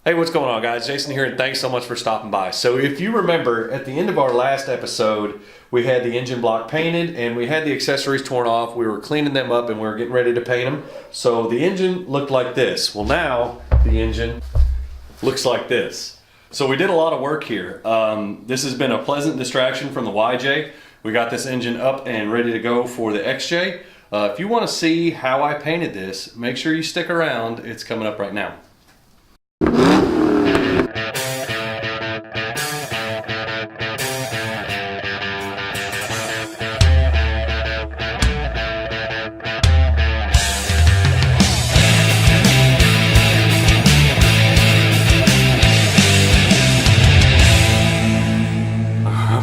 Hey, what's going on, guys? Jason here, and thanks so much for stopping by. So if you remember, at the end of our last episode, we had the engine block painted and we had the accessories torn off. We were cleaning them up and we were getting ready to paint them. So the engine looked like this. Well, now the engine looks like this. So we did a lot of work here. This has been a pleasant distraction from the YJ. We got this engine up and ready to go for the XJ. If you want to see how I painted this, make sure you stick around. It's coming up right now.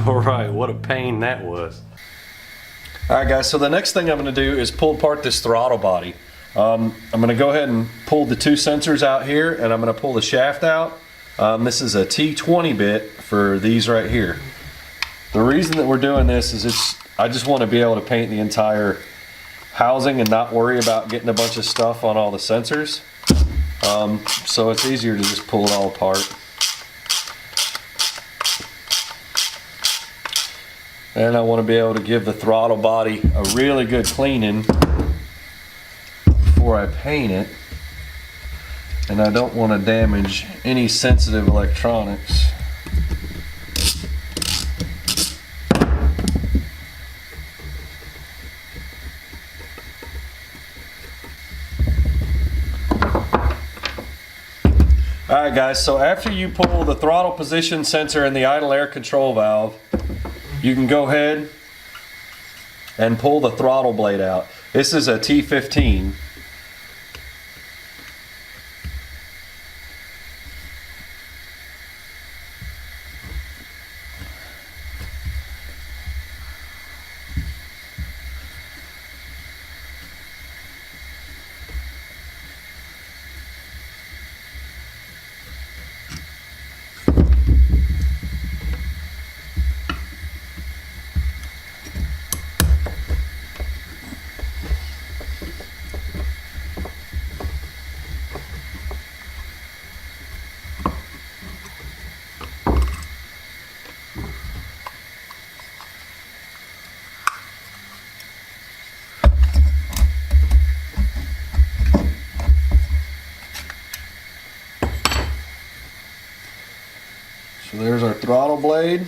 Alright, what a pain that was. Alright guys, so the next thing I'm going to do is pull apart this throttle body. I'm going to go ahead and pull the two sensors out here, and I'm going to pull the shaft out. This is a T20 bit for these right here. The reason that we're doing this is I just want to be able to paint the entire housing and not worry about getting a bunch of stuff on all the sensors. So it's easier to just pull it all apart. And I want to be able to give the throttle body a really good cleaning before I paint it. And I don't want to damage any sensitive electronics. Alright guys, so after you pull the throttle position sensor and the idle air control valve, you can go ahead and pull the throttle blade out. This is a T15. So there's our throttle blade.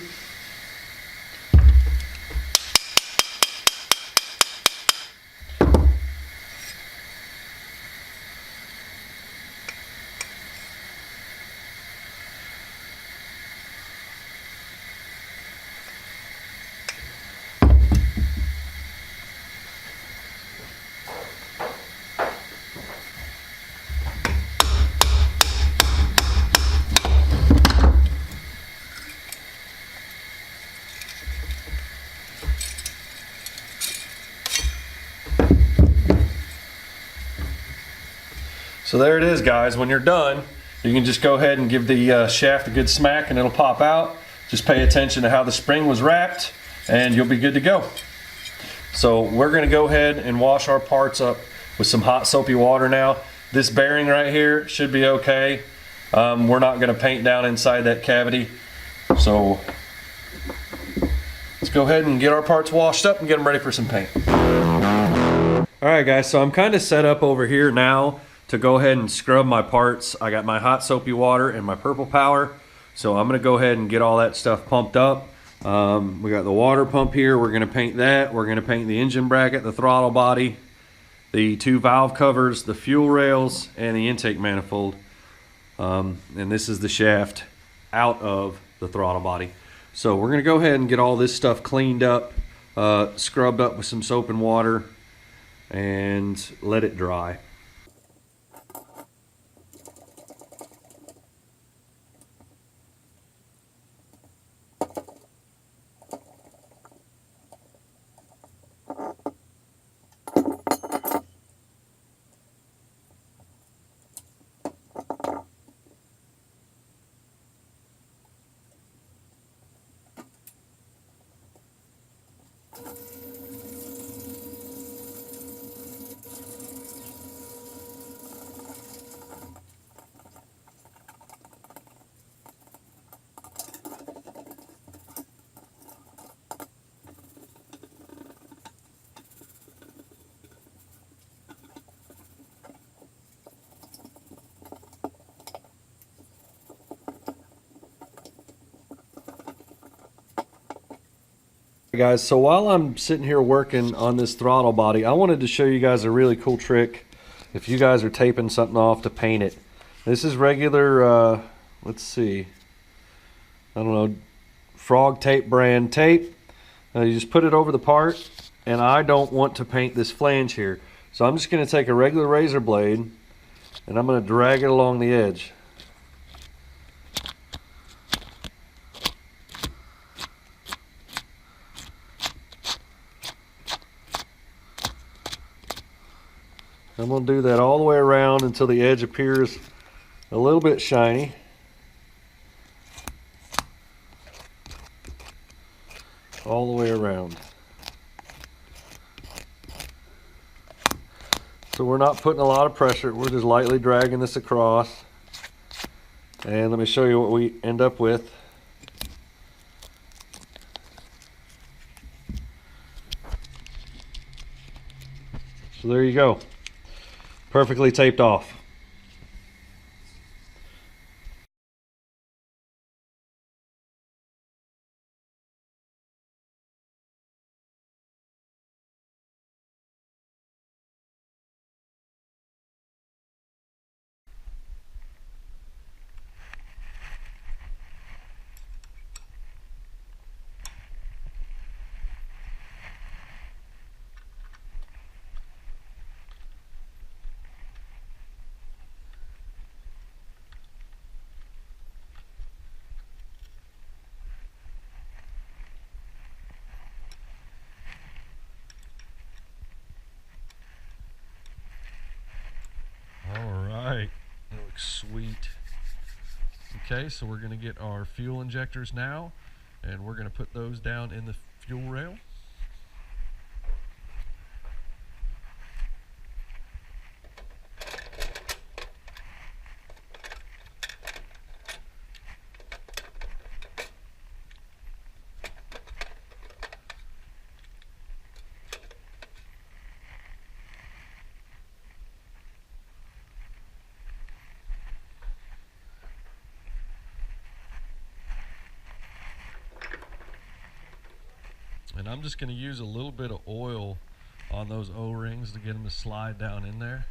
So there it is, guys. When you're done, you can just go ahead and give the shaft a good smack and it'll pop out. Just pay attention to how the spring was wrapped and you'll be good to go. So we're going to go ahead and wash our parts up with some hot soapy water now. This bearing right here should be okay. We're not going to paint down inside that cavity. So let's go ahead and get our parts washed up and get them ready for some paint. Alright guys, so I'm kind of set up over here now to go ahead and scrub my parts. I got my hot soapy water and my purple power, so I'm going to go ahead and get all that stuff pumped up. We got the water pump here. We're going to paint that. We're going to paint the engine bracket, the throttle body, the two valve covers, the fuel rails, and the intake manifold. And this is the shaft out of the throttle body. So we're going to go ahead and get all this stuff cleaned up, scrubbed up with some soap and water, and let it dry. Guys, so while I'm sitting here working on this throttle body, I wanted to show you guys a really cool trick if you guys are taping something off to paint it. This is regular, let's see, I don't know, Frog Tape brand tape. You just put it over the part, and I don't want to paint this flange here. So I'm just going to take a regular razor blade, and I'm going to drag it along the edge. I'm going to do that all the way around until the edge appears a little bit shiny. All the way around. So we're not putting a lot of pressure, we're just lightly dragging this across. And let me show you what we end up with. So there you go. Perfectly taped off. Alright, that looks sweet. Okay, so we're going to get our fuel injectors now, and we're going to put those down in the fuel rail. And I'm just going to use a little bit of oil on those O-rings to get them to slide down in there.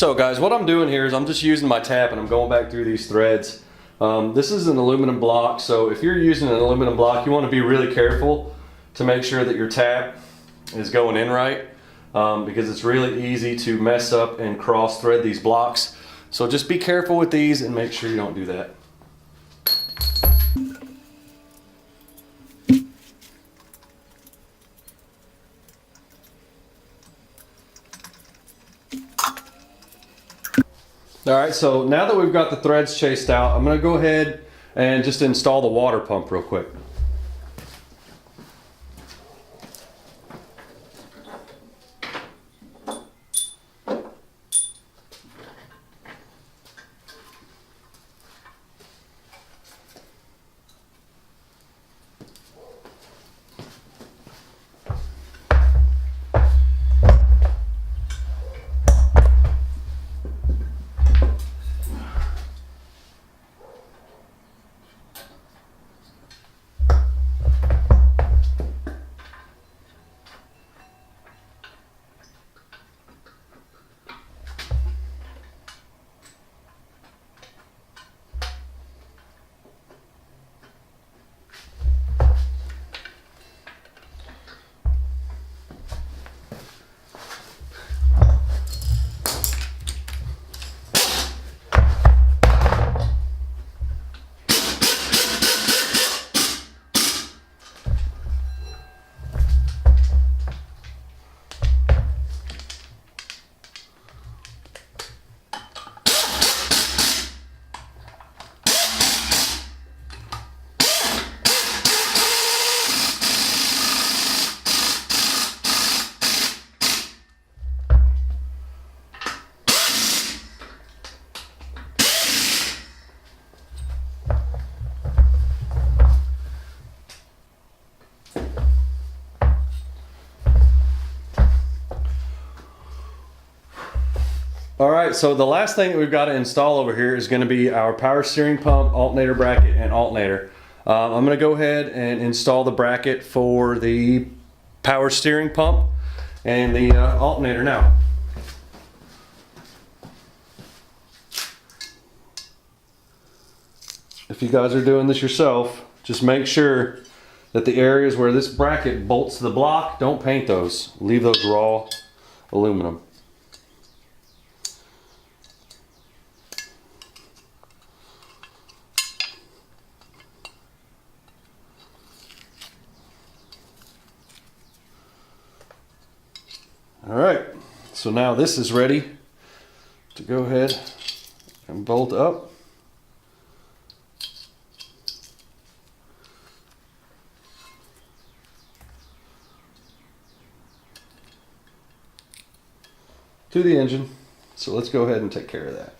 So guys, what I'm doing here is I'm just using my tap and I'm going back through these threads. This is an aluminum block, so if you're using an aluminum block, you want to be really careful to make sure that your tap is going in right, because it's really easy to mess up and cross thread these blocks. So just be careful with these and make sure you don't do that. All right, so now that we've got the threads chased out, I'm gonna go ahead and just install the water pump real quick. All right, so the last thing that we've got to install over here is going to be our power steering pump, alternator bracket, and alternator. I'm going to go ahead and install the bracket for the power steering pump and the alternator now. If you guys are doing this yourself, just make sure that the areas where this bracket bolts to the block, don't paint those. Leave those raw aluminum. All right, so now this is ready to go ahead and bolt up. To the engine. So let's go ahead and take care of that.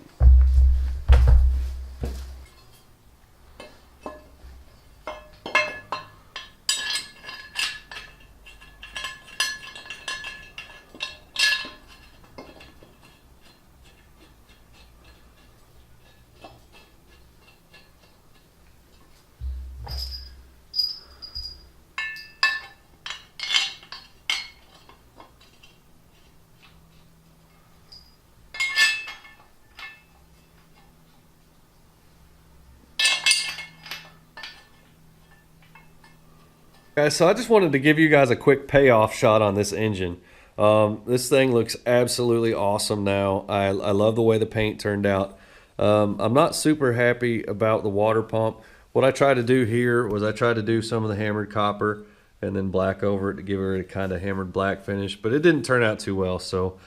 Guys, so I just wanted to give you guys a quick payoff shot on this engine. This thing looks absolutely awesome now. I love the way the paint turned out. I'm not super happy about the water pump. What I tried to do here was I tried to do some of the hammered copper and then black over it to give her a kind of hammered black finish, but it didn't turn out too well, so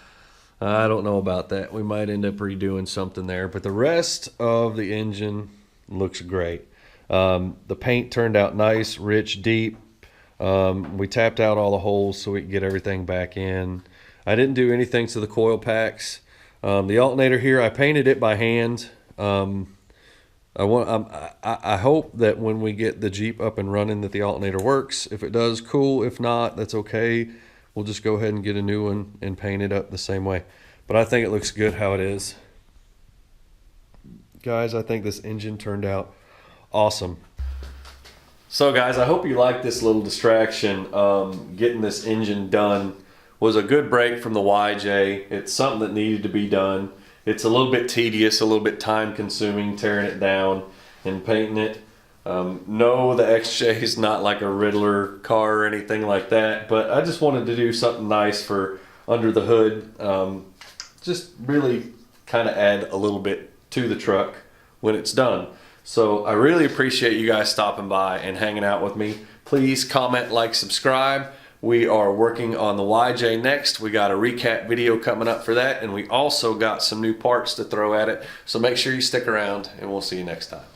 I don't know about that. We might end up redoing something there, but the rest of the engine looks great. The paint turned out nice, rich, deep. We tapped out all the holes so we could get everything back in. I didn't do anything to the coil packs. The alternator here, I painted it by hand. I hope that when we get the Jeep up and running that the alternator works. If it does, cool. If not, that's okay. We'll just go ahead and get a new one and paint it up the same way. But I think it looks good how it is. Guys, I think this engine turned out awesome. So guys, I hope you like this little distraction. Getting this engine done was a good break from the YJ. It's something that needed to be done. It's a little bit tedious, a little bit time consuming tearing it down and painting it. No, the XJ is not like a Riddler car or anything like that, but I just wanted to do something nice for under the hood. Just really kind of add a little bit to the truck when it's done. So I really appreciate you guys stopping by and hanging out with me. Please comment, like, subscribe. We are working on the YJ next. We got a recap video coming up for that, and we also got some new parts to throw at it. So make sure you stick around, and we'll see you next time.